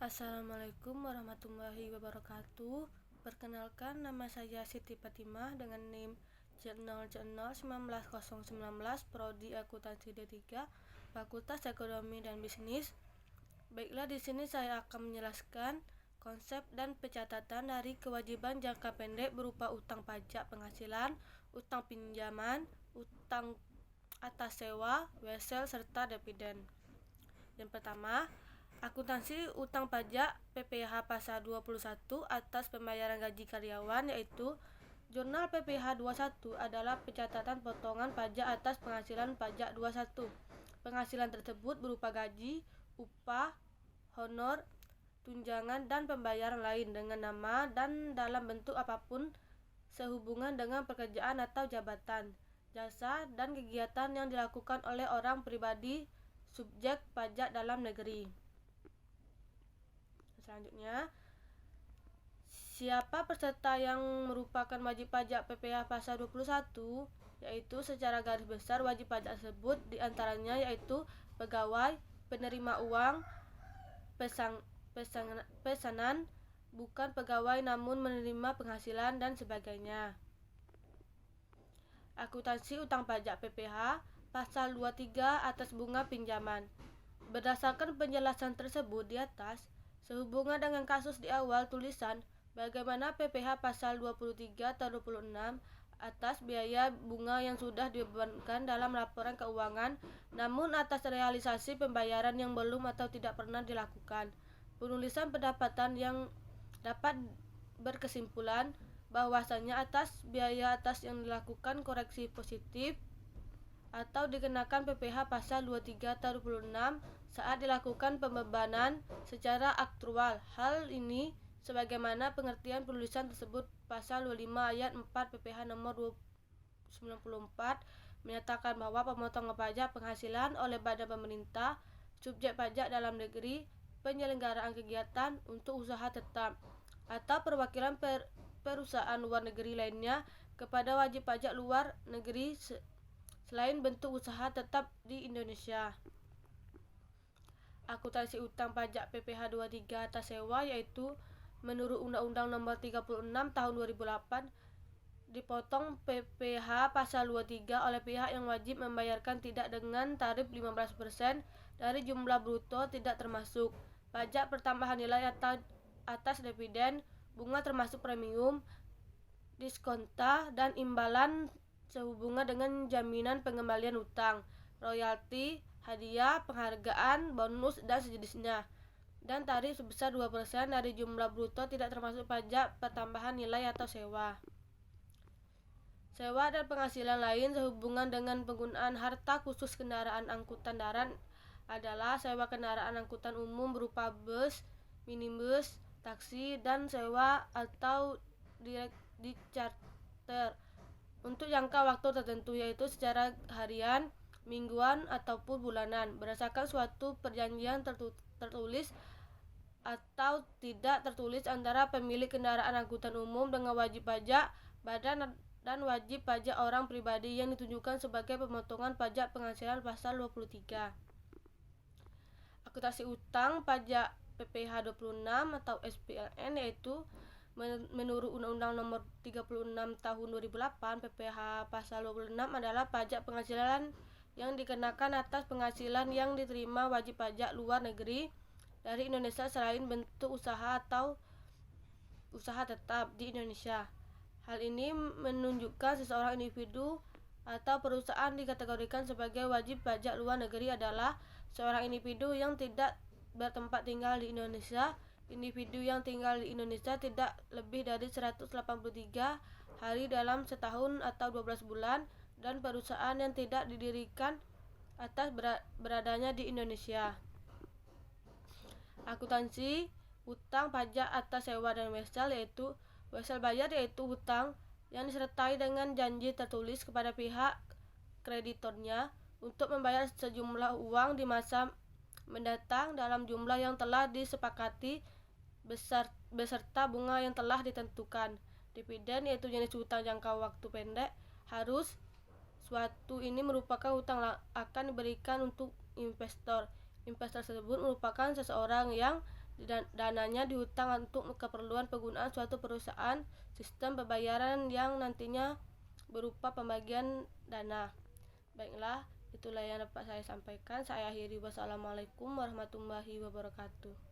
Assalamualaikum warahmatullahi wabarakatuh. Perkenalkan, nama saya Siti Fatimah dengan NIM J0J01919, Prodi Akuntansi D3, Fakultas Ekonomi dan Bisnis. Baiklah, di sini saya akan menjelaskan konsep dan pencatatan dari kewajiban jangka pendek berupa utang pajak penghasilan, utang pinjaman, utang atas sewa, wesel, serta dividen. Yang pertama, akuntansi utang pajak PPh pasal 21 atas pembayaran gaji karyawan, yaitu Jurnal PPh 21 adalah pencatatan potongan pajak atas penghasilan pajak 21. Penghasilan tersebut berupa gaji, upah, honor, tunjangan, dan pembayaran lain dengan nama dan dalam bentuk apapun sehubungan dengan pekerjaan atau jabatan, jasa, dan kegiatan yang dilakukan oleh orang pribadi subjek pajak dalam negeri. Selanjutnya, siapa peserta yang merupakan wajib pajak PPh pasal 21, yaitu secara garis besar wajib pajak tersebut diantaranya yaitu pegawai, penerima uang, pesanan, bukan pegawai namun menerima penghasilan, dan sebagainya. Akuntansi utang pajak PPh pasal 23 atas bunga pinjaman. Berdasarkan penjelasan tersebut di atas, sehubungan dengan kasus di awal tulisan, bagaimana PPh pasal 23 atau 26 atas biaya bunga yang sudah dibebankan dalam laporan keuangan, namun atas realisasi pembayaran yang belum atau tidak pernah dilakukan. Penulisan pendapatan yang dapat berkesimpulan bahwasanya atas biaya atas yang dilakukan koreksi positif atau dikenakan PPh pasal 23 atau 26 saat dilakukan pembebanan secara aktual. Hal ini sebagaimana pengertian penulisan tersebut pasal 25 ayat 4 PPh nomor 94 menyatakan bahwa pemotongan pajak penghasilan oleh badan pemerintah, subjek pajak dalam negeri, penyelenggaraan kegiatan untuk usaha tetap atau perwakilan perusahaan luar negeri lainnya kepada wajib pajak luar negeri selain bentuk usaha tetap di Indonesia. Akuntansi utang pajak PPh 23 atas sewa, yaitu menurut Undang-Undang Nomor 36 Tahun 2008 dipotong PPh pasal 23 oleh pihak yang wajib membayarkan tidak dengan tarif 15% dari jumlah bruto tidak termasuk pajak pertambahan nilai atau atas dividen, bunga termasuk premium, diskonta, dan imbalan sehubungan dengan jaminan pengembalian utang, royalti, hadiah, penghargaan, bonus, dan sejenisnya, dan tarif sebesar 2% dari jumlah bruto tidak termasuk pajak pertambahan nilai atau sewa. Sewa dan penghasilan lain sehubungan dengan penggunaan harta khusus kendaraan angkutan darat adalah sewa kendaraan angkutan umum berupa bus, minibus, taksi, dan sewa atau di charter untuk jangka waktu tertentu, yaitu secara harian, mingguan, ataupun bulanan berdasarkan suatu perjanjian tertulis atau tidak tertulis antara pemilik kendaraan angkutan umum dengan wajib pajak badan dan wajib pajak orang pribadi yang ditunjukkan sebagai pemotongan pajak penghasilan pasal 23. Akuntansi utang pajak PPh 26 atau SPLN, yaitu menurut Undang-Undang Nomor 36 Tahun 2008 PPh pasal 26 adalah pajak penghasilan yang dikenakan atas penghasilan yang diterima wajib pajak luar negeri dari Indonesia selain bentuk usaha atau usaha tetap di Indonesia. Hal ini menunjukkan seseorang individu atau perusahaan dikategorikan sebagai wajib pajak luar negeri adalah seorang individu yang tidak bertempat tinggal di Indonesia, individu yang tinggal di Indonesia tidak lebih dari 183 hari dalam setahun atau 12 bulan, dan perusahaan yang tidak didirikan atas beradanya di Indonesia. Akuntansi utang pajak atas sewa dan wesel, yaitu wesel bayar, yaitu hutang yang disertai dengan janji tertulis kepada pihak kreditornya untuk membayar sejumlah uang di masa mendatang dalam jumlah yang telah disepakati beserta bunga yang telah ditentukan. Dividen, yaitu jenis hutang jangka waktu pendek. Harus suatu ini merupakan hutang akan diberikan untuk investor. Investor tersebut merupakan seseorang yang dananya dihutang untuk keperluan penggunaan suatu perusahaan, sistem pembayaran yang nantinya berupa pembagian dana. Baiklah, itulah yang dapat saya sampaikan. Saya akhiri. Wassalamualaikum warahmatullahi wabarakatuh.